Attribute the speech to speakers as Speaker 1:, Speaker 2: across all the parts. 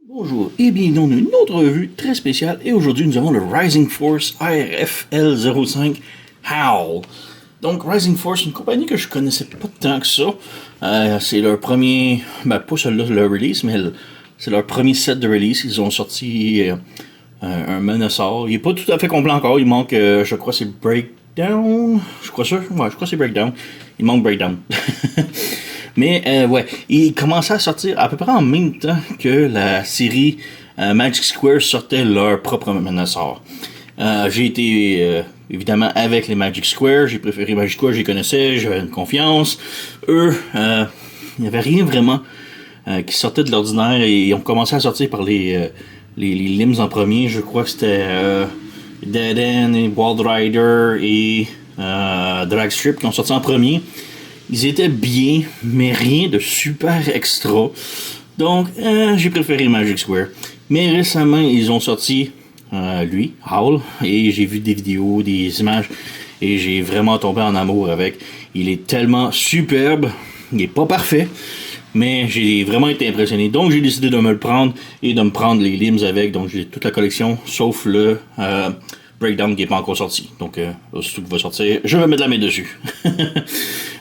Speaker 1: Bonjour et bienvenue dans une autre revue très spéciale et aujourd'hui nous avons le Rising Force ARF L05 Howl. Donc Rising Force, une compagnie que je connaissais pas tant que ça. C'est leur premier, pas celui-là le release, mais c'est leur premier set de release. Ils ont sorti un Menasor. Il est pas tout à fait complet encore, il manque, je crois c'est Breakdown. Je crois ça, ouais, je crois c'est Breakdown. Il manque Breakdown. Mais ouais, ils commençaient à sortir à peu près en même temps que la série Magic Square sortait leur propre Menasor. J'ai été évidemment avec les Magic Square, j'ai préféré Magic Square, j'y connaissais, j'avais une confiance. Eux, il n'y avait rien vraiment qui sortait de l'ordinaire et ils ont commencé à sortir par les limbs en premier. Je crois que c'était Dead End et Wild Rider et Dragstrip qui ont sorti en premier. Ils étaient bien, mais rien de super extra. Donc, j'ai préféré Magic Square. Mais récemment, ils ont sorti lui, Howl, et j'ai vu des vidéos, des images, et j'ai vraiment tombé en amour avec. Il est tellement superbe. Il est pas parfait, mais j'ai vraiment été impressionné. Donc, j'ai décidé de me le prendre et de me prendre les limbs avec. Donc, j'ai toute la collection, sauf le Breakdown qui n'est pas encore sorti. Donc, aussitôt qu'il va sortir, je vais mettre la main dessus.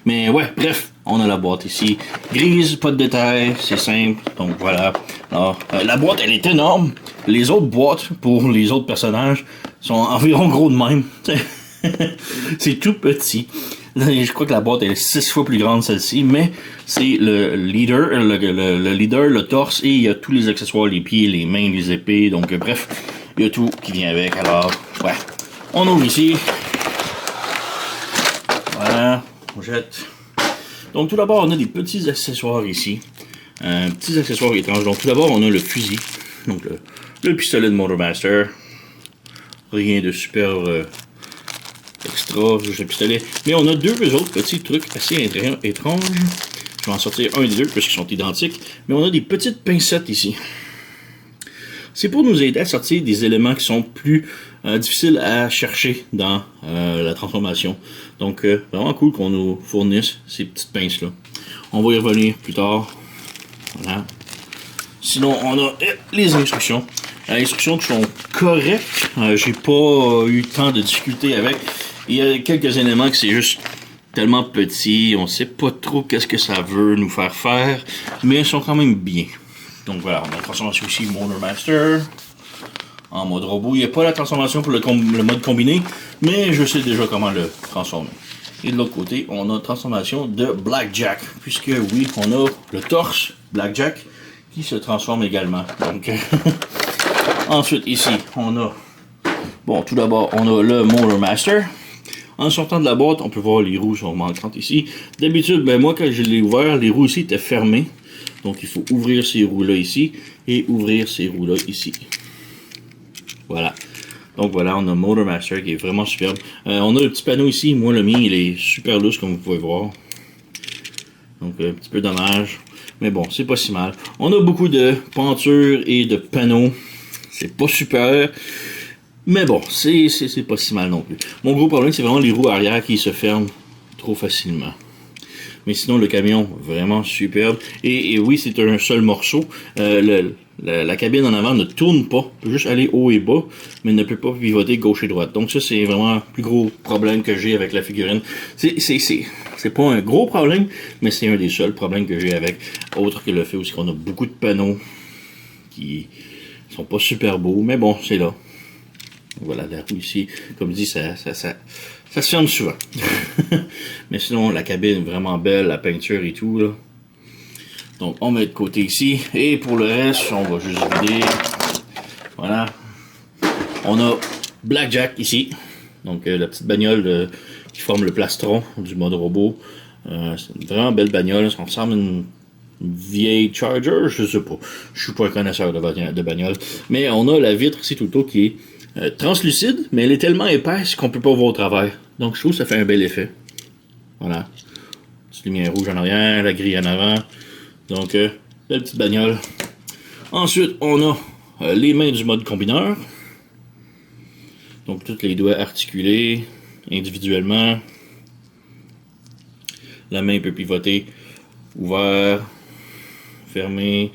Speaker 1: Mais ouais, bref, on a la boîte ici. Grise, pas de détails, c'est simple. Donc voilà. Alors, la boîte, elle est énorme. Les autres boîtes, pour les autres personnages, sont environ gros de même. C'est tout petit. Je crois que la boîte est 6 fois plus grande celle-ci, mais c'est le leader, le leader, le torse, et il y a tous les accessoires, les pieds, les mains, les épées. Donc bref, il y a tout qui vient avec. Alors, ouais. On ouvre ici. Voilà. On jette. Donc tout d'abord, on a des petits accessoires ici. Petits accessoires étranges. Donc tout d'abord, on a le fusil. Donc le pistolet de Motormaster. Rien de super extra, juste le pistolet. Mais on a deux autres petits trucs assez étranges. Je vais en sortir un des deux parce qu'ils sont identiques. Mais on a des petites pincettes ici. C'est pour nous aider à sortir des éléments qui sont plus difficiles à chercher dans la transformation. Donc, vraiment cool qu'on nous fournisse ces petites pinces-là. On va y revenir plus tard. Voilà. Sinon, on a les instructions. Les instructions qui sont correctes. J'ai pas eu tant de difficultés avec. Il y a quelques éléments que c'est juste tellement petit. On sait pas trop qu'est-ce que ça veut nous faire faire. Mais ils sont quand même bien. Donc voilà, on a la transformation ici Motormaster en mode robot. Il n'y a pas la transformation pour le mode combiné, mais je sais déjà comment le transformer. Et de l'autre côté, on a la transformation de Blackjack, puisque oui, on a le torse Blackjack qui se transforme également. Donc, ensuite ici, on a, bon, tout d'abord, on a le Motormaster. En sortant de la boîte, on peut voir les roues sont manquantes ici. D'habitude, ben moi, quand je l'ai ouvert, les roues ici étaient fermées. Donc, il faut ouvrir ces roues-là ici et ouvrir ces roues-là ici. Voilà. Donc, voilà, on a Motormaster qui est vraiment superbe. On a le petit panneau ici. Moi, le mien, il est super lousse, comme vous pouvez voir. Donc, un petit peu dommage. Mais bon, c'est pas si mal. On a beaucoup de pentures et de panneaux. C'est pas super. Mais bon, c'est pas si mal non plus. Mon gros problème, c'est vraiment les roues arrière qui se ferment trop facilement. Mais sinon, le camion, vraiment superbe. Et oui, c'est un seul morceau. La cabine en avant ne tourne pas. Elle peut juste aller haut et bas, mais ne peut pas pivoter gauche et droite. Donc ça, c'est vraiment le plus gros problème que j'ai avec la figurine. C'est pas un gros problème, mais c'est un des seuls problèmes que j'ai avec. Autre que le fait aussi qu'on a beaucoup de panneaux qui sont pas super beaux. Mais bon, c'est là. Voilà, la roue ici, comme je dis, ça se ferme souvent. Mais sinon, la cabine est vraiment belle, la peinture et tout, là. Donc, on met de côté ici. Et pour le reste, on va juste vider. Voilà. On a Blackjack ici. Donc, la petite bagnole qui forme le plastron du mode robot. C'est une vraiment belle bagnole. Ça ressemble à une vieille Charger, je sais pas. Je suis pas un connaisseur de bagnole. Mais on a la vitre ici tout le tour qui est translucide, mais elle est tellement épaisse qu'on peut pas voir au travers. Donc je trouve que ça fait un bel effet. Voilà. Petite lumière rouge en arrière, la grille en avant. Donc, belle petite bagnole. Ensuite, on a les mains du mode combineur. Donc, tous les doigts articulés individuellement. La main peut pivoter ouvert, fermé,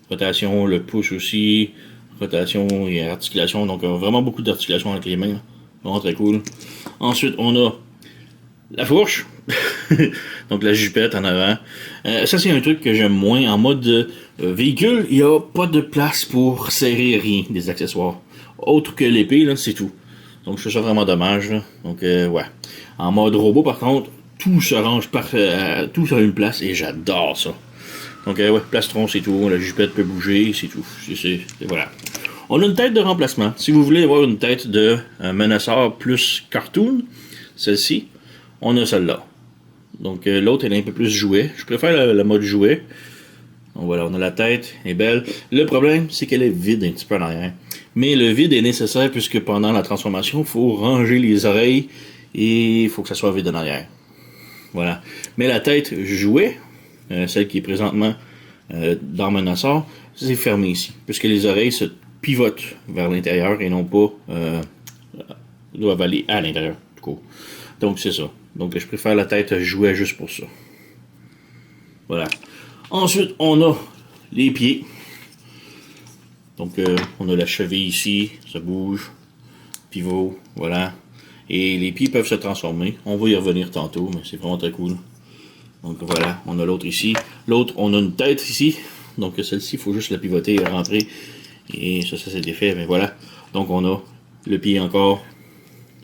Speaker 1: rotation, le push aussi, rotation et articulation. Donc vraiment beaucoup d'articulation avec les mains. Vraiment très cool. Ensuite, on a la fourche. Donc la jupette en avant. Ça, c'est un truc que j'aime moins. En mode véhicule, il n'y a pas de place pour serrer rien des accessoires. Autre que l'épée, là, c'est tout. Donc je trouve ça vraiment dommage. Là. Donc ouais. En mode robot, par contre, tout se range parfait, tout sur une place et j'adore ça. Donc ouais, plastron, c'est tout. La jupette peut bouger, c'est tout. Voilà. On a une tête de remplacement. Si vous voulez avoir une tête de Menaceur plus cartoon, celle-ci, on a celle-là. Donc l'autre, elle est un peu plus jouet. Je préfère le mode jouet. Donc voilà, on a la tête, elle est belle. Le problème, c'est qu'elle est vide un petit peu en arrière. Mais le vide est nécessaire puisque pendant la transformation, il faut ranger les oreilles et il faut que ça soit vide en arrière. Voilà. Mais la tête jouet, celle qui est présentement dans Menaceur, c'est fermé ici. Puisque les oreilles se pivotent vers l'intérieur et non pas doivent aller à l'intérieur. Du coup. Donc c'est ça. Donc je préfère la tête jouet juste pour ça. Voilà. Ensuite, on a les pieds. Donc on a la cheville ici, ça bouge. Pivot, voilà. Et les pieds peuvent se transformer. On va y revenir tantôt, mais c'est vraiment très cool. Donc voilà, on a l'autre ici. L'autre, on a une tête ici. Donc celle-ci, il faut juste la pivoter et rentrer. Et ça c'est défait, mais voilà. Donc on a le pied encore.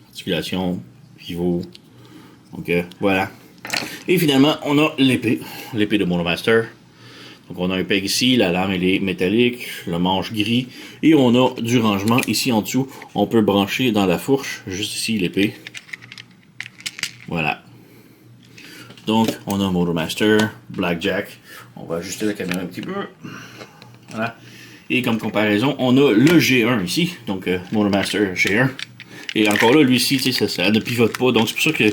Speaker 1: Articulation, pivot. Donc voilà. Et finalement, on a l'épée. L'épée de Monomaster. Donc on a un peg ici, la lame elle est métallique, le manche gris. Et on a du rangement ici en dessous. On peut brancher dans la fourche, juste ici l'épée. Voilà. Donc on a Monomaster, Blackjack. On va ajuster la caméra un petit peu. Voilà. Et comme comparaison, on a le G1 ici. Donc Monomaster G1. Et encore là, lui ici, ça ne pivote pas. Donc c'est pour ça que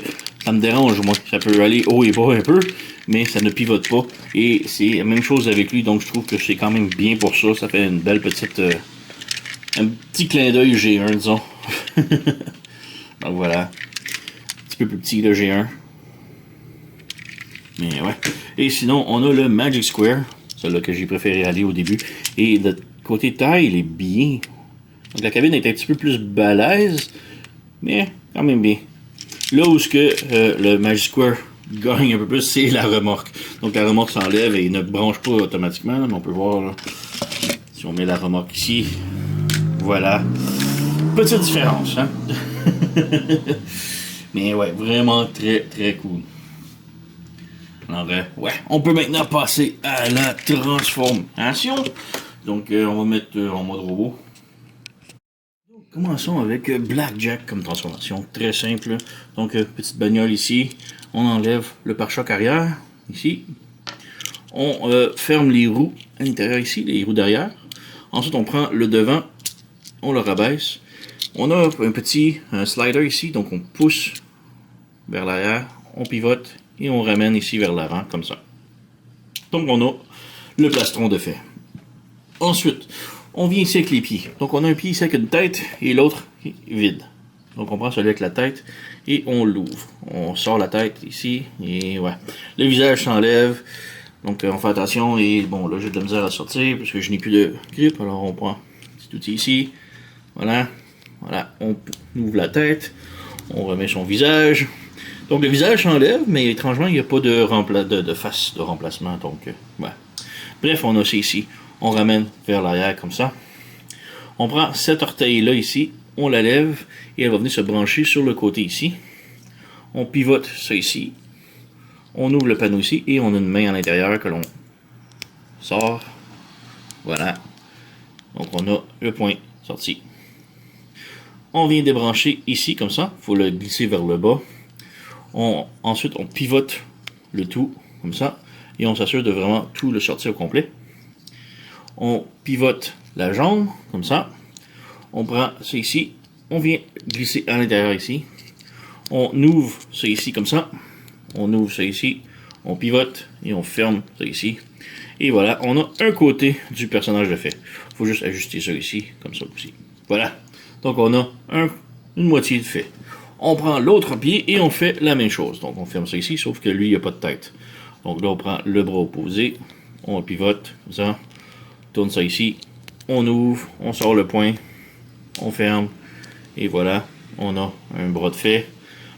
Speaker 1: ça me dérange, moi. Ça peut aller haut et bas un peu, mais ça ne pivote pas. Et c'est la même chose avec lui, donc je trouve que c'est quand même bien pour ça. Ça fait une belle petite... un petit clin d'œil G1, disons. Donc voilà. Un petit peu plus petit le G1. Mais ouais. Et sinon, on a le Magic Square. Celui-là que j'ai préféré aller au début. Et de côté taille, il est bien. Donc la cabine est un petit peu plus balèze, mais quand même bien. Là où le Magic Square gagne un peu plus, c'est la remorque. Donc la remorque s'enlève et ne branche pas automatiquement, là, mais on peut voir là, si on met la remorque ici. Voilà. Petite différence, hein? Mais ouais, vraiment très très cool. Alors ouais, on peut maintenant passer à la transformation. Donc on va mettre en mode robot. Commençons avec Blackjack comme transformation, très simple. Donc petite bagnole ici, on enlève le pare-choc arrière, ici. On ferme les roues à l'intérieur ici, les roues derrière. Ensuite on prend le devant, on le rabaisse. On a un petit slider ici, donc on pousse vers l'arrière, on pivote et on ramène ici vers l'avant, comme ça. Donc on a le plastron de fait. Ensuite, on vient ici avec les pieds. Donc on a un pied ici avec une tête et l'autre vide. Donc on prend celui avec la tête et on l'ouvre. On sort la tête ici et ouais. Le visage s'enlève. Donc on fait attention et bon là j'ai de la misère à sortir parce que je n'ai plus de grip. Alors on prend cet outil ici. Voilà. Voilà. On ouvre la tête. On remet son visage. Donc le visage s'enlève, mais étrangement il n'y a pas de face de remplacement. Donc ouais. Bref, on a ça ici. On ramène vers l'arrière comme ça. On prend cet orteil-là ici, on la lève et elle va venir se brancher sur le côté ici. On pivote ça ici. On ouvre le panneau ici et on a une main à l'intérieur que l'on sort. Voilà. Donc on a le point sorti. On vient débrancher ici comme ça. Il faut le glisser vers le bas. Ensuite, on pivote le tout comme ça. Et on s'assure de vraiment tout le sortir au complet. On pivote la jambe, comme ça. On prend ça ici. On vient glisser à l'intérieur ici. On ouvre ça ici, comme ça. On ouvre ça ici. On pivote et on ferme ça ici. Et voilà, on a un côté du personnage de fait. Il faut juste ajuster ça ici, comme ça aussi. Voilà. Donc on a une moitié de fait. On prend l'autre pied et on fait la même chose. Donc on ferme ça ici, sauf que lui, il n'y a pas de tête. Donc là, on prend le bras opposé. On pivote, comme ça. tourne ça ici, on ouvre, on sort le point, on ferme, et voilà, on a un bras de fait.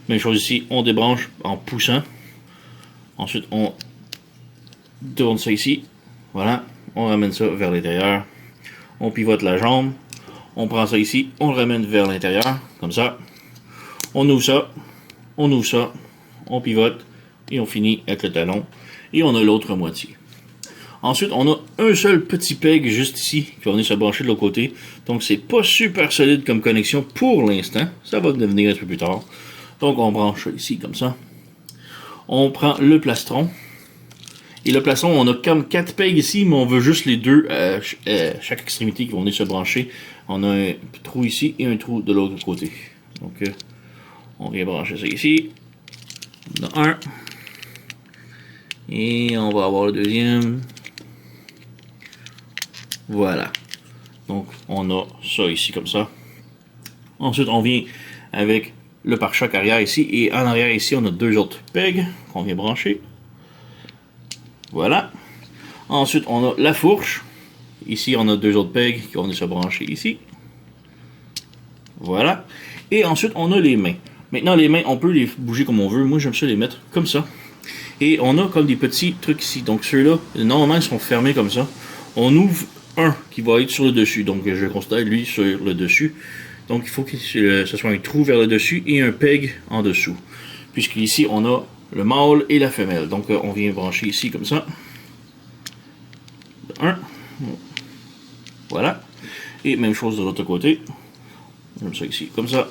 Speaker 1: Même chose ici, on débranche en poussant. Ensuite, on tourne ça ici, voilà, on ramène ça vers l'intérieur, on pivote la jambe, on prend ça ici, on le ramène vers l'intérieur, comme ça, on ouvre ça, on pivote, et on finit avec le talon, et on a l'autre moitié. Ensuite, on a un seul petit peg juste ici, qui va venir se brancher de l'autre côté, donc c'est pas super solide comme connexion pour l'instant, ça va devenir un peu plus tard. Donc on branche ça ici, comme ça. On prend le plastron, et le plastron, on a comme 4 pegs ici, mais on veut juste les deux à chaque extrémité qui vont venir se brancher. On a un trou ici et un trou de l'autre côté. Donc, on vient brancher ça ici. On a un. Et on va avoir le deuxième. Voilà. Donc, on a ça ici comme ça. Ensuite, on vient avec le pare-choc arrière ici. Et en arrière ici, on a 2 autres pegs qu'on vient brancher. Voilà. Ensuite, on a la fourche. Ici, on a 2 autres pegs qui vont venir se brancher ici. Voilà. Et ensuite, on a les mains. Maintenant, les mains, on peut les bouger comme on veut. Moi, j'aime ça les mettre comme ça. Et on a comme des petits trucs ici. Donc, ceux-là, normalement, ils sont fermés comme ça. On ouvre un qui va être sur le dessus. Donc, je constate, lui, sur le dessus. Donc, il faut que ce soit un trou vers le dessus et un peg en dessous. Puisqu'ici, on a le mâle et la femelle. Donc, on vient brancher ici comme ça. Un. Voilà. Et même chose de l'autre côté. Comme ça ici, comme ça.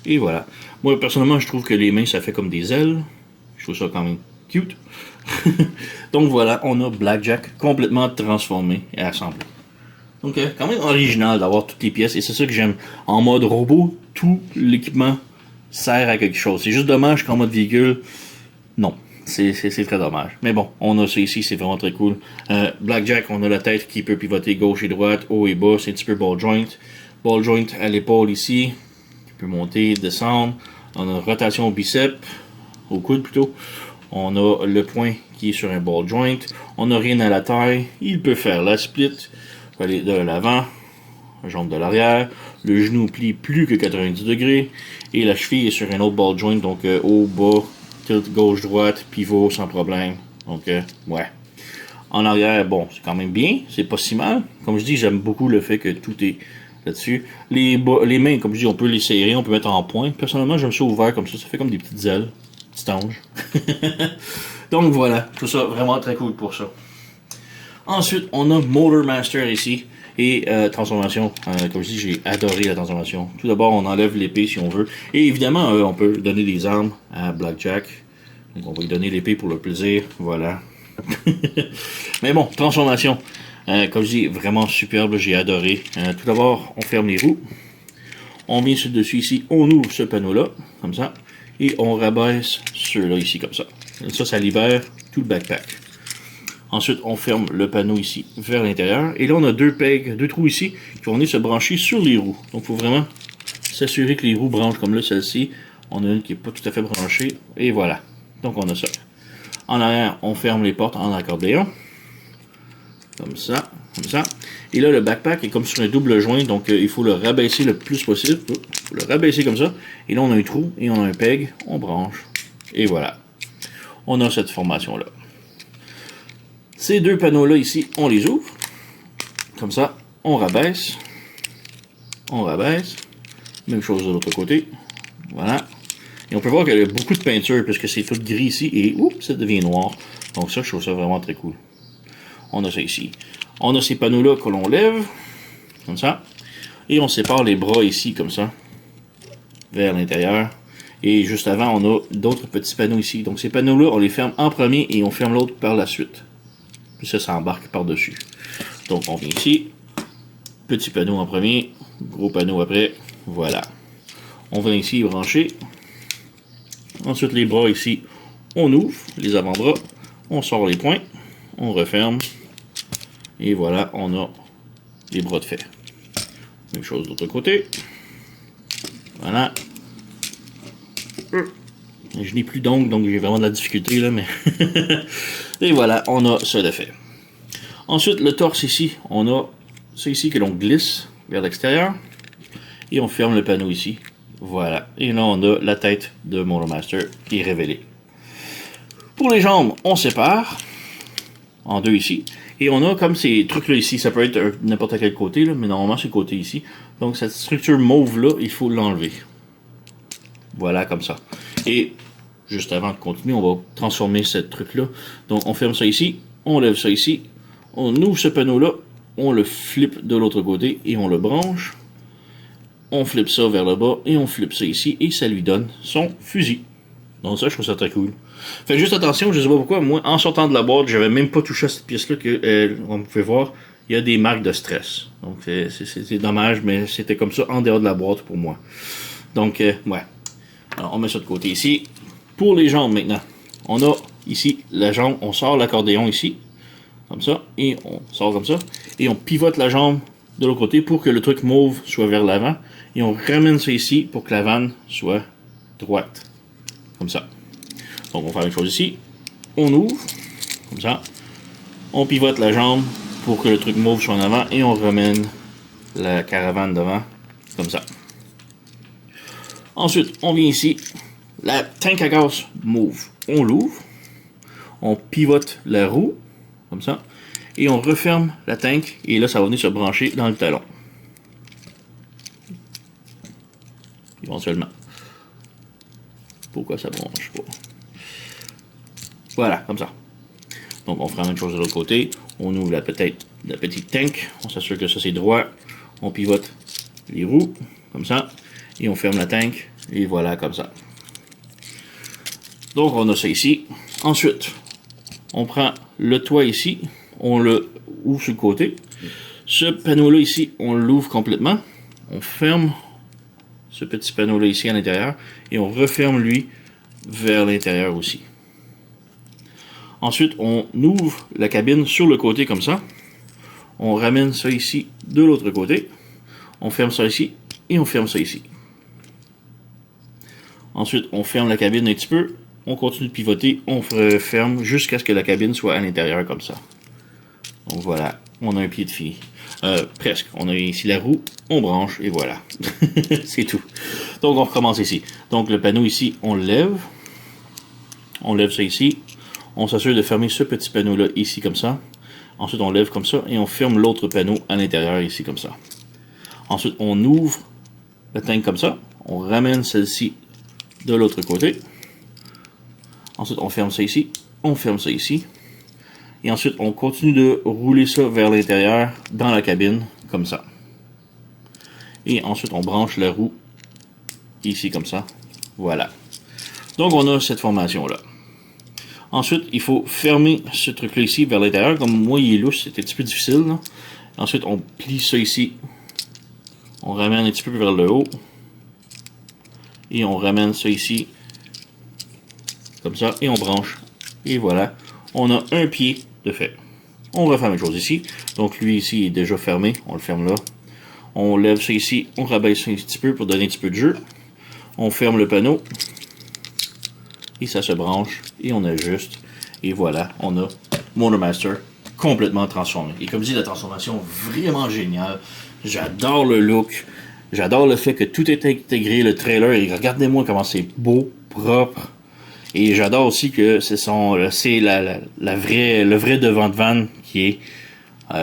Speaker 1: Et voilà. Moi, personnellement, je trouve que les mains, ça fait comme des ailes. Je trouve ça quand même cute. Donc voilà, on a Blackjack complètement transformé et assemblé. Donc, quand même original d'avoir toutes les pièces. Et c'est ça que j'aime. En mode robot, tout l'équipement sert à quelque chose. C'est juste dommage qu'en mode véhicule, non. C'est très dommage. Mais bon, on a ça ici, c'est vraiment très cool. Blackjack, on a la tête qui peut pivoter gauche et droite, haut et bas. C'est un petit peu ball joint. Ball joint à l'épaule ici. Qui peut monter, descendre. On a rotation au biceps. Au coude plutôt. On a le point qui est sur un ball joint. On n'a rien à la taille. Il peut faire la split. Il peut aller de l'avant. La jambe de l'arrière. Le genou plie plus que 90 degrés. Et la cheville est sur un autre ball joint. Donc haut, bas, tilt gauche-droite, pivot sans problème. Donc ouais. En arrière, bon, c'est quand même bien. C'est pas si mal. Comme je dis, j'aime beaucoup le fait que tout est là-dessus. Les mains, comme je dis, on peut les serrer. On peut mettre en point. Personnellement, j'aime ça ouvert comme ça. Ça fait comme des petites ailes. Petit ange. Donc voilà, je trouve ça vraiment très cool pour ça. Ensuite, on a Motor Master ici. Et transformation, comme je dis, j'ai adoré la transformation. Tout d'abord, on enlève l'épée si on veut. Et évidemment, on peut donner des armes à Blackjack. Donc on va lui donner l'épée pour le plaisir. Voilà. Mais bon, transformation. Comme je dis, vraiment superbe, j'ai adoré. Tout d'abord, on ferme les roues. On vient sur le dessus ici, on ouvre ce panneau-là, comme ça. Et on rabaisse ceux-là ici, comme ça. Ça libère tout le backpack. Ensuite, on ferme le panneau ici vers l'intérieur. Et là, on a 2 pegs, 2 trous ici qui vont venir se brancher sur les roues. Donc, il faut vraiment s'assurer que les roues branchent comme là, celle-ci. On a une qui n'est pas tout à fait branchée. Et voilà. Donc, on a ça. En arrière, on ferme les portes en accordéon. Comme ça, comme ça. Et là, le backpack est comme sur un double joint. Donc, il faut le rabaisser le plus possible. Il faut le rabaisser comme ça. Et là, on a un trou et on a un peg. On branche. Et voilà. On a cette formation-là. Ces 2 panneaux-là ici, on les ouvre. Comme ça, on rabaisse. On rabaisse. Même chose de l'autre côté. Voilà. Et on peut voir qu'il y a beaucoup de peinture puisque c'est tout gris ici. Et oups, ça devient noir. Donc ça, je trouve ça vraiment très cool. On a ça ici. On a ces panneaux-là que l'on lève. Comme ça. Et on sépare les bras ici, comme ça. Vers l'intérieur. Et juste avant, on a d'autres petits panneaux ici. Donc ces panneaux-là, on les ferme en premier et on ferme l'autre par la suite. Puis ça embarque par-dessus. Donc on vient ici. Petit panneau en premier. Gros panneau après. Voilà. On vient ici brancher. Ensuite les bras ici, on ouvre les avant-bras. On sort les points. On referme. Et voilà, on a les bras de fer. Même chose de l'autre côté. Voilà. Je n'ai plus d'ongles, donc j'ai vraiment de la difficulté là, mais. Et voilà, on a ça de fait. Ensuite, le torse ici, on a ça ici que l'on glisse vers l'extérieur. Et on ferme le panneau ici. Voilà. Et là, on a la tête de MotoMaster qui est révélée. Pour les jambes, on sépare en deux ici. Et on a comme ces trucs-là ici. Ça peut être n'importe quel côté, là, mais normalement, c'est le côté ici. Donc, cette structure mauve-là, il faut l'enlever. Voilà, comme ça. Et juste avant de continuer, on va transformer ce truc-là. Donc, on ferme ça ici. On lève ça ici. On ouvre ce panneau-là. On le flippe de l'autre côté et on le branche. On flippe ça vers le bas et on flippe ça ici et ça lui donne son fusil. Donc ça, je trouve ça très cool. Faites juste attention, je sais pas pourquoi, moi, en sortant de la boîte, j'avais même pas touché à cette pièce-là que, on pouvait voir, il y a des marques de stress. Donc c'est dommage, mais c'était comme ça en dehors de la boîte pour moi. Donc, ouais. Alors, on met ça de côté ici. Pour les jambes maintenant, on a ici la jambe, on sort l'accordéon ici, comme ça, et on sort comme ça, et on pivote la jambe de l'autre côté pour que le truc mauve soit vers l'avant. Et on ramène ça ici pour que la vanne soit droite. Comme ça. Donc on fait la même chose ici. On ouvre. Comme ça. On pivote la jambe pour que le truc mauve soit en avant. Et on ramène la caravane devant. Comme ça. Ensuite, on vient ici. La tank à gaz mauve. On l'ouvre. On pivote la roue. Comme ça. Et on referme la tank. Et là, ça va venir se brancher dans le talon. Éventuellement. Pourquoi ça branche pas? Voilà, comme ça. Donc, on fera la même chose de l'autre côté. On ouvre la petite tank. On s'assure que ça, c'est droit. On pivote les roues. Comme ça. Et on ferme la tank. Et voilà, comme ça. Donc, on a ça ici. Ensuite, on prend le toit ici. On le ouvre sur le côté. Ce panneau-là ici, on l'ouvre complètement. On ferme ce petit panneau-là ici à l'intérieur. Et on referme lui vers l'intérieur aussi. Ensuite, on ouvre la cabine sur le côté comme ça. On ramène ça ici de l'autre côté. On ferme ça ici et on ferme ça ici. Ensuite, on ferme la cabine un petit peu. On continue de pivoter. On ferme jusqu'à ce que la cabine soit à l'intérieur comme ça. Donc voilà, on a un pied de fille. Presque. On a ici la roue, on branche et voilà. C'est tout. Donc on recommence ici. Donc le panneau ici, on le lève. On lève ça ici. On s'assure de fermer ce petit panneau-là ici comme ça. Ensuite on lève comme ça et on ferme l'autre panneau à l'intérieur ici comme ça. Ensuite on ouvre le tank comme ça. On ramène celle-ci de l'autre côté. Ensuite on ferme ça ici. On ferme ça ici. Et ensuite, on continue de rouler ça vers l'intérieur, dans la cabine, comme ça. Et ensuite, on branche la roue, ici, comme ça. Voilà. Donc, on a cette formation-là. Ensuite, il faut fermer ce truc-là ici, vers l'intérieur. Comme moi, il est louche, c'était un petit peu difficile, là. Ensuite, on plie ça ici. On ramène un petit peu vers le haut. Et on ramène ça ici. Comme ça. Et on branche. Et voilà. On a un pied de fait. On refait la même chose ici. Donc lui ici est déjà fermé. On le ferme là. On lève ça ici. On rabaisse ça un petit peu pour donner un petit peu de jeu. On ferme le panneau. Et ça se branche. Et on ajuste. Et voilà. On a MotoMaster complètement transformé. Et comme je dis, la transformation vraiment géniale. J'adore le look. J'adore le fait que tout est intégré. Le trailer. Et regardez-moi comment c'est beau, propre. Et j'adore aussi que c'est le vrai devant de vanne qui est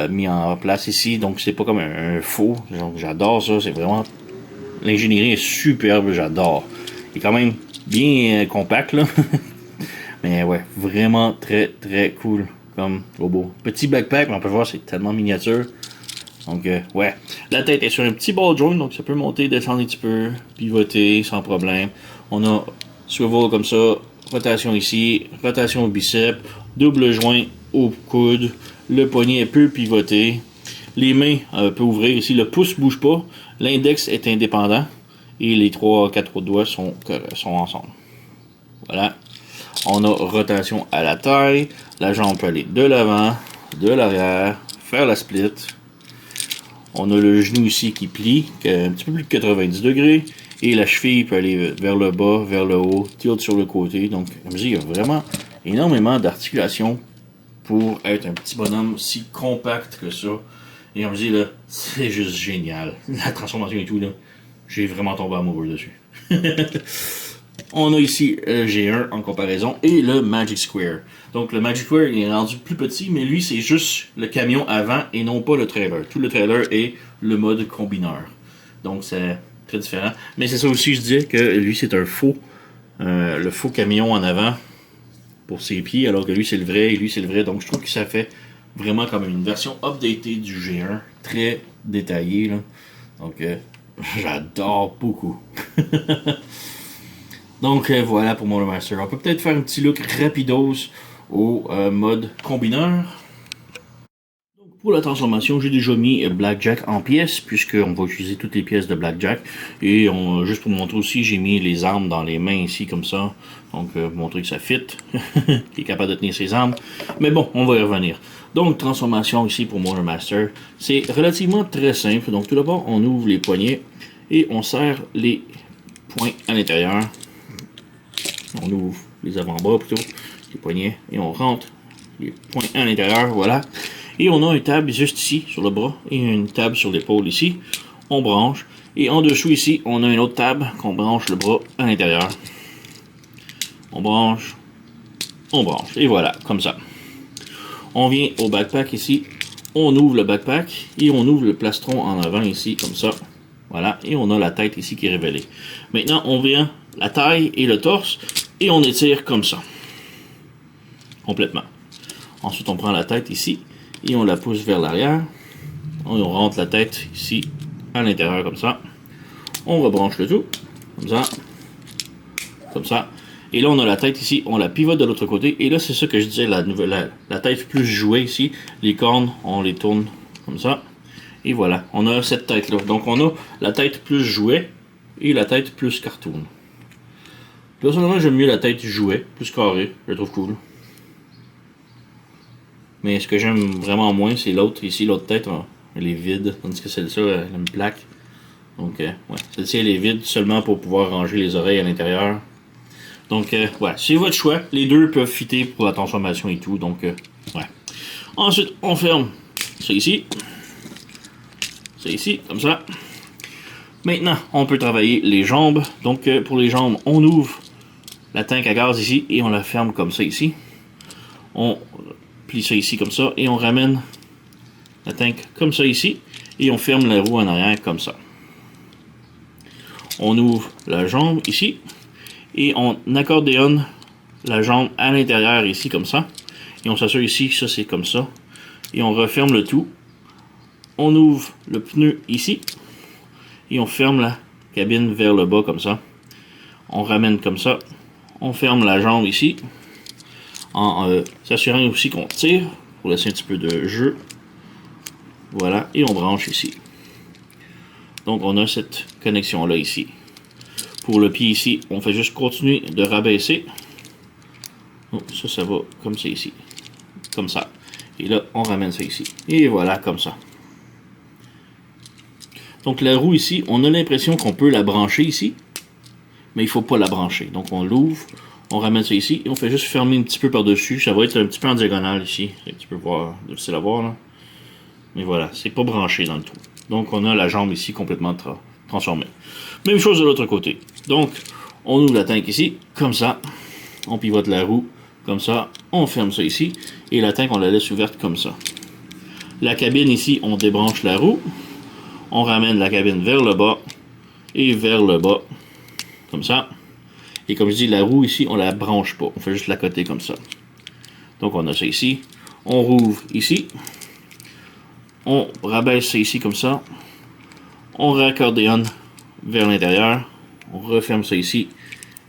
Speaker 1: mis en place ici. Donc c'est pas comme un faux. Donc j'adore ça. C'est vraiment... L'ingénierie est superbe. J'adore. Il est quand même bien compact là. Mais ouais, vraiment très très cool comme robot. Petit backpack, mais on peut voir c'est tellement miniature. Donc ouais. La tête est sur un petit ball joint. Donc ça peut monter, descendre un petit peu. Pivoter sans problème. On a swivel comme ça. Rotation ici, rotation au biceps, double joint au coude, le poignet peut pivoter, les mains peuvent ouvrir ici, le pouce ne bouge pas, l'index est indépendant et les 3-4 autres doigts sont ensemble. Voilà, on a rotation à la taille, la jambe peut aller de l'avant, de l'arrière, faire la split. On a le genou ici qui plie, un petit peu plus de 90 degrés. Et la cheville peut aller vers le bas, vers le haut, tilt sur le côté. Donc, comme je dis, il y a vraiment énormément d'articulations pour être un petit bonhomme si compact que ça. Et comme je dis, là, c'est juste génial. La transformation et tout, là, j'ai vraiment tombé amoureux dessus. On a ici le G1 en comparaison et le Magic Square. Donc le Magic Square il est rendu plus petit, mais lui c'est juste le camion avant et non pas le trailer. Tout le trailer est le mode combineur. Donc c'est très différent. Mais c'est ça aussi, je disais que lui c'est un faux, le faux camion en avant pour ses pieds, alors que lui c'est le vrai et lui c'est le vrai. Donc je trouve que ça fait vraiment comme une version updatée du G1, très détaillée. Là. Donc j'adore beaucoup. Donc voilà pour mon Master. On peut peut-être faire un petit look rapidos au mode combineur. Donc, pour la transformation, j'ai déjà mis Blackjack en pièces, puisqu'on va utiliser toutes les pièces de Blackjack. Et juste pour vous montrer aussi, j'ai mis les armes dans les mains ici comme ça. Donc pour montrer que ça fit, qu'il est capable de tenir ses armes. Mais bon, on va y revenir. Donc transformation ici pour mon Master. C'est relativement très simple. Donc tout d'abord, on ouvre les poignets et on serre les poings à l'intérieur. On ouvre les avant-bras plutôt, les poignets, et on rentre les poings à l'intérieur, voilà. Et on a une table juste ici, sur le bras, et une table sur l'épaule ici. On branche, et en dessous ici, on a une autre table qu'on branche le bras à l'intérieur. On branche, et voilà, comme ça. On vient au backpack ici, on ouvre le backpack, et on ouvre le plastron en avant ici, comme ça. Voilà, et on a la tête ici qui est révélée. Maintenant, on vient la taille et le torse, et on étire comme ça. Complètement. Ensuite, on prend la tête ici, et on la pousse vers l'arrière. On rentre la tête ici, à l'intérieur comme ça. On rebranche le tout, comme ça. Comme ça. Et là, on a la tête ici, on la pivote de l'autre côté. Et là, c'est ça que je disais, la tête plus jouée ici. Les cornes, on les tourne comme ça. Et voilà, on a cette tête-là. Donc, on a la tête plus jouet et la tête plus cartoon. Personnellement, j'aime mieux la tête jouet, plus carrée. Je la trouve cool. Mais ce que j'aime vraiment moins, c'est l'autre. Ici, l'autre tête, elle est vide. Tandis que celle-ci, elle a une plaque. Donc, ouais. Celle-ci, elle est vide seulement pour pouvoir ranger les oreilles à l'intérieur. Donc, ouais, c'est votre choix. Les deux peuvent fitter pour la transformation et tout. Donc, ouais. Ensuite, on ferme ça ici. Ça ici, comme ça. Maintenant, on peut travailler les jambes. Donc, pour les jambes, on ouvre la tank à gaz ici et on la ferme comme ça ici. On plie ça ici comme ça et on ramène la tank comme ça ici et on ferme la roue en arrière comme ça. On ouvre la jambe ici et on accordéonne la jambe à l'intérieur ici comme ça et on s'assure ici que ça c'est comme ça et on referme le tout. On ouvre le pneu ici et on ferme la cabine vers le bas comme ça. On ramène comme ça. On ferme la jambe ici en s'assurant aussi qu'on tire pour laisser un petit peu de jeu. Voilà, et on branche ici. Donc on a cette connexion là ici. Pour le pied ici, on fait juste continuer de rabaisser. Oh, ça va comme ça ici. Comme ça. Et là, on ramène ça ici. Et voilà, comme ça. Donc la roue ici, on a l'impression qu'on peut la brancher ici. Mais il ne faut pas la brancher. Donc on l'ouvre, on ramène ça ici et on fait juste fermer un petit peu par-dessus. Ça va être un petit peu en diagonale ici. C'est un petit peu difficile à voir là. Mais voilà, c'est pas branché dans le tout. Donc on a la jambe ici complètement transformée. Même chose de l'autre côté. Donc on ouvre la tank ici, comme ça. On pivote la roue, comme ça. On ferme ça ici. Et la tank, on la laisse ouverte comme ça. La cabine ici, on débranche la roue. On ramène la cabine vers le bas et vers le bas. Comme ça. Et comme je dis, la roue ici, on la branche pas. On fait juste la côté comme ça. Donc on a ça ici. On rouvre ici. On rabaisse ça ici comme ça. On raccordéonne vers l'intérieur. On referme ça ici.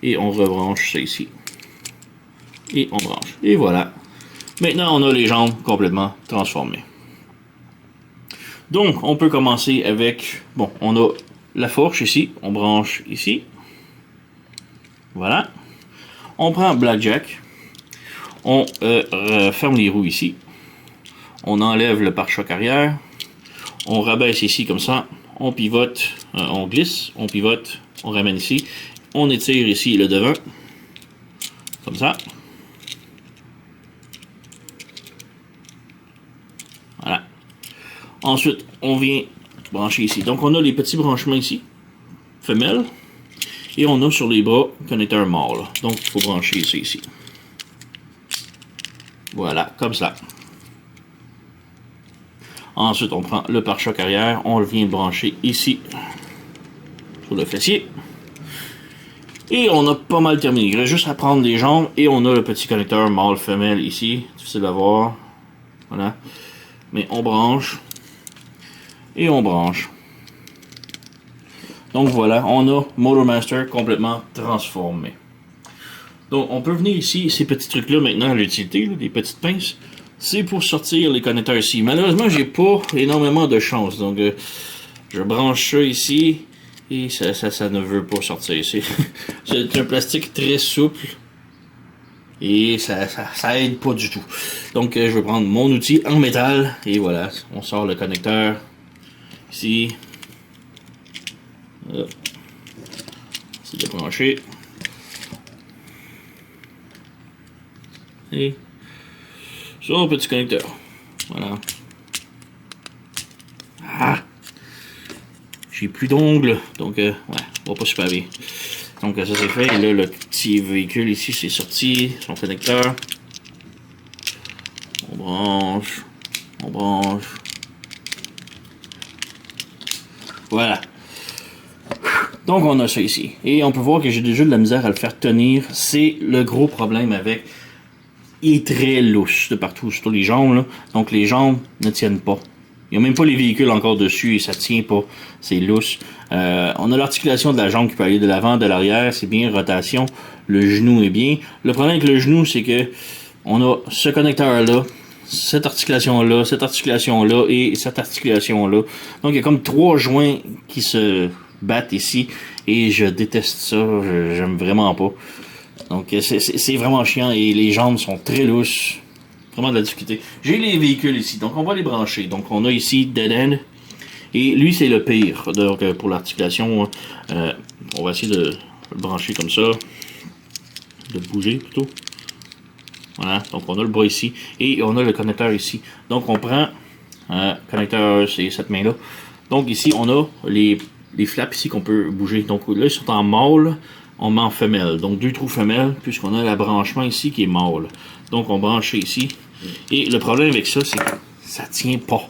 Speaker 1: Et on rebranche ça ici. Et on branche. Et voilà. Maintenant, on a les jambes complètement transformées. Donc, on peut commencer avec... Bon, on a la fourche ici. On branche ici. Voilà. On prend Blackjack. On ferme les roues ici. On enlève le pare-choc arrière. On rabaisse ici comme ça. On pivote. On glisse. On pivote. On ramène ici. On étire ici le devant. Comme ça. Ensuite, on vient brancher ici. Donc, on a les petits branchements ici, femelles. Et on a sur les bras connecteur mâle. Donc, il faut brancher ça ici. Voilà, comme ça. Ensuite, on prend le pare-choc arrière. On le vient brancher ici, sur le fessier. Et on a pas mal terminé. Il reste juste à prendre les jambes. Et on a le petit connecteur mâle-femelle ici. Difficile à voir. Voilà. Mais on branche. Et on branche. Donc voilà, on a Motormaster complètement transformé. Donc on peut venir ici, ces petits trucs-là maintenant à l'utilité, les petites pinces, c'est pour sortir les connecteurs ici. Malheureusement, j'ai pas énormément de chance. Donc je branche ça ici et ça ne veut pas sortir ici. C'est un plastique très souple et ça aide pas du tout. Donc je vais prendre mon outil en métal et voilà, on sort le connecteur ici. C'est de brancher. Et sur le petit connecteur. Voilà. Ah! J'ai plus d'ongles. Donc, ouais, on va pas super bien. Donc, ça c'est fait. Et là, le petit véhicule ici, c'est sorti. Son connecteur. On branche. On branche. Voilà. Donc on a ça ici. Et on peut voir que j'ai déjà de la misère à le faire tenir. C'est le gros problème avec. Il est très lousse de partout, surtout les jambes. Là. Donc les jambes ne tiennent pas. Il n'y a même pas les véhicules encore dessus et ça tient pas. C'est lousse. On a l'articulation de la jambe qui peut aller de l'avant, de l'arrière. C'est bien, rotation. Le genou est bien. Le problème avec le genou, c'est que on a ce connecteur-là, cette articulation-là et cette articulation-là. Donc il y a comme 3 joints qui se battent ici et je déteste ça, j'aime vraiment pas. Donc c'est vraiment chiant et les jambes sont très lousses, vraiment de la difficulté. J'ai les véhicules ici, donc on va les brancher. Donc on a ici dead end et lui c'est le pire. Donc pour l'articulation, on va essayer de le brancher comme ça, de bouger plutôt. Voilà, donc on a le bras ici et on a le connecteur ici. Donc on prend connecteur, c'est cette main là. Donc ici on a les flaps ici qu'on peut bouger. Donc là, ils sont en mâle, on met en femelle. Donc 2 trous femelles, puisqu'on a le branchement ici qui est mâle. Donc on branche ici. Et le problème avec ça, c'est que ça tient pas.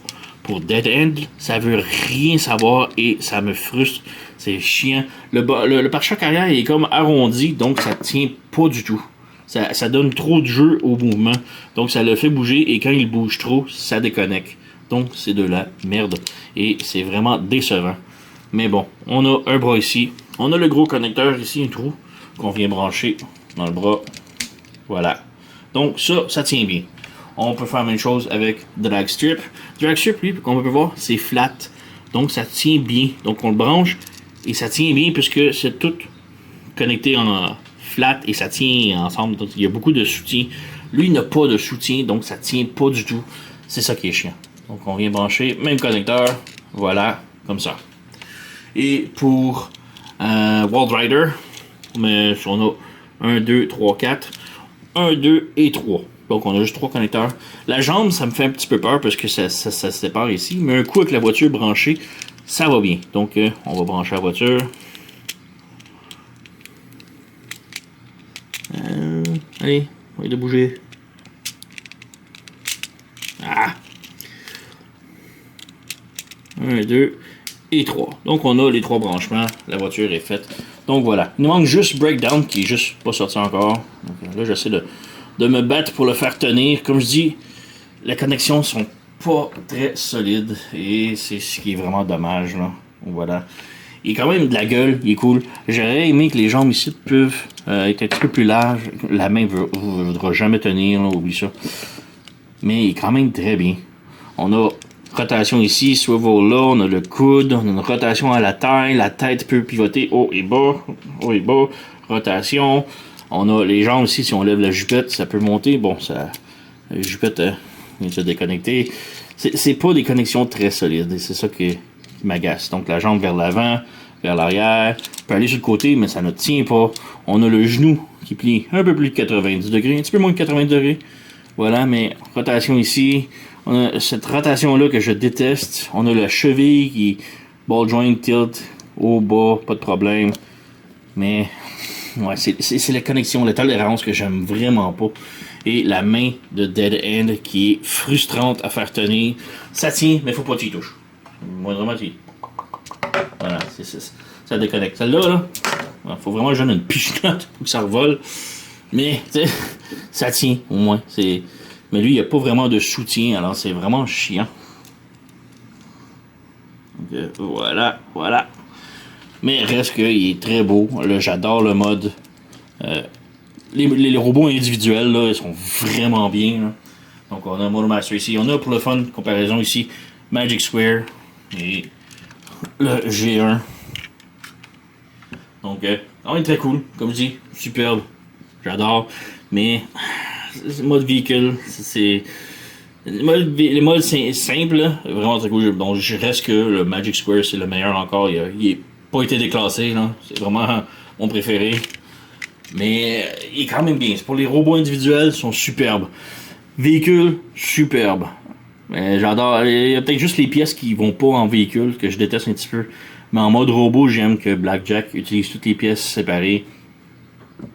Speaker 1: Pour dead end, ça veut rien savoir et ça me frustre. C'est chiant. Le pare-choc arrière il est comme arrondi, donc ça tient pas du tout. Ça donne trop de jeu au mouvement. Donc ça le fait bouger et quand il bouge trop, ça déconnecte. Donc c'est de la merde. Et c'est vraiment décevant. Mais bon, on a un bras ici. On a le gros connecteur ici, un trou, qu'on vient brancher dans le bras. Voilà. Donc ça tient bien. On peut faire la même chose avec drag strip. Drag strip, lui, comme on peut voir, c'est flat. Donc ça tient bien. Donc on le branche et ça tient bien puisque c'est tout connecté en flat et ça tient ensemble. Donc il y a beaucoup de soutien. Lui, il n'a pas de soutien, donc ça tient pas du tout. C'est ça qui est chiant. Donc on vient brancher, même connecteur. Voilà, comme ça. Et pour World Rider, mais on a 1, 2, 3, 4. 1, 2 et 3. Donc on a juste 3 connecteurs. La jambe, ça me fait un petit peu peur parce que ça se sépare ici. Mais un coup avec la voiture branchée, ça va bien. Donc on va brancher la voiture. Allez, on va de bouger. Ah! 1, 2 et 3. Donc on a les 3 branchements. La voiture est faite. Donc voilà. Il nous manque juste Breakdown qui est juste pas sorti encore. Donc là j'essaie de me battre pour le faire tenir. Comme je dis, les connexions sont pas très solides. Et c'est ce qui est vraiment dommage. Là. Voilà. Il est quand même de la gueule, il est cool. J'aurais aimé que les jambes ici peuvent être un petit peu plus larges. La main ne voudra jamais tenir, là, oublie ça. Mais il est quand même très bien. On a rotation ici, swivel là, on a le coude, on a une rotation à la taille, la tête peut pivoter haut et bas, rotation. On a les jambes ici, si on lève la jupette, ça peut monter. Bon, ça, la jupette vient de se déconnecter. C'est pas des connexions très solides, et c'est ça qui m'agace. Donc la jambe vers l'avant, vers l'arrière, on peut aller sur le côté, mais ça ne tient pas. On a le genou qui plie un peu plus de 90 degrés, un petit peu moins de 90 degrés. Voilà, mais rotation ici, On a cette rotation-là que je déteste. On a la cheville qui ball joint tilt au bas, pas de problème. Mais ouais, c'est la connexion, la tolérance que j'aime vraiment pas. Et la main de dead end qui est frustrante à faire tenir. Ça tient, mais faut pas que tu y touches. Moindrement, tu y... Voilà, ça déconnecte. Celle-là, là, faut vraiment que je donne une pichenote pour que ça revole. Mais, tu sais, ça tient au moins. Mais lui, il n'y a pas vraiment de soutien, alors c'est vraiment chiant. Donc, voilà. Mais reste qu'il est très beau. Là, j'adore le mode. Les robots individuels, là, ils sont vraiment bien. Là. Donc, on a un Monomaster ici. On a, pour le fun, comparaison ici, Magic Square et le G1. Donc, on est très cool. Comme je dis, superbe. J'adore. Mais, le mode véhicule, c'est... Les modes simples, là, vraiment très cool. Donc, je reste que le Magic Square, c'est le meilleur encore. Il n'a pas été déclassé. Là. C'est vraiment mon préféré. Mais il est quand même bien. C'est pour les robots individuels, ils sont superbes. Véhicule, superbe. Mais j'adore. Il y a peut-être juste les pièces qui vont pas en véhicule, que je déteste un petit peu. Mais en mode robot, j'aime que Blackjack utilise toutes les pièces séparées.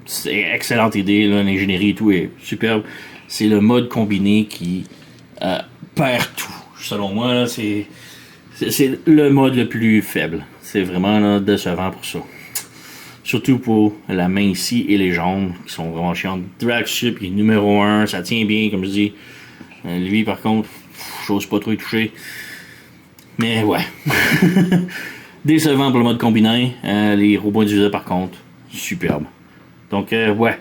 Speaker 1: C'est une excellente idée, là, l'ingénierie et tout est superbe. C'est le mode combiné qui perd tout. Selon moi, là, c'est le mode le plus faible. C'est vraiment là, décevant pour ça. Surtout pour la main ici et les jambes qui sont vraiment chiantes. Dragship, il est numéro 1, ça tient bien, comme je dis. Lui, par contre, j'ose pas trop y toucher. Mais ouais. Décevant pour le mode combiné. Les robots individuels, par contre, superbe. Donc, ouais.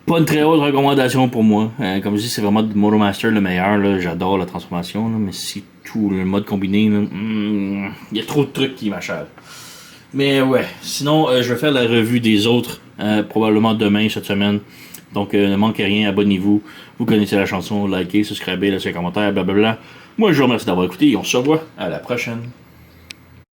Speaker 1: Pas une très haute recommandation pour moi. Comme je dis, c'est vraiment Motomaster le meilleur. J'adore la transformation, là, mais c'est tout le mode combiné. Il y a trop de trucs qui m'achèvent. Mais ouais, sinon, je vais faire la revue des autres, probablement demain, cette semaine. Donc, ne manquez rien, abonnez-vous. Vous connaissez la chanson, likez, subscribez, laissez un commentaire, blablabla. Moi, je vous remercie d'avoir écouté et on se revoit à la prochaine.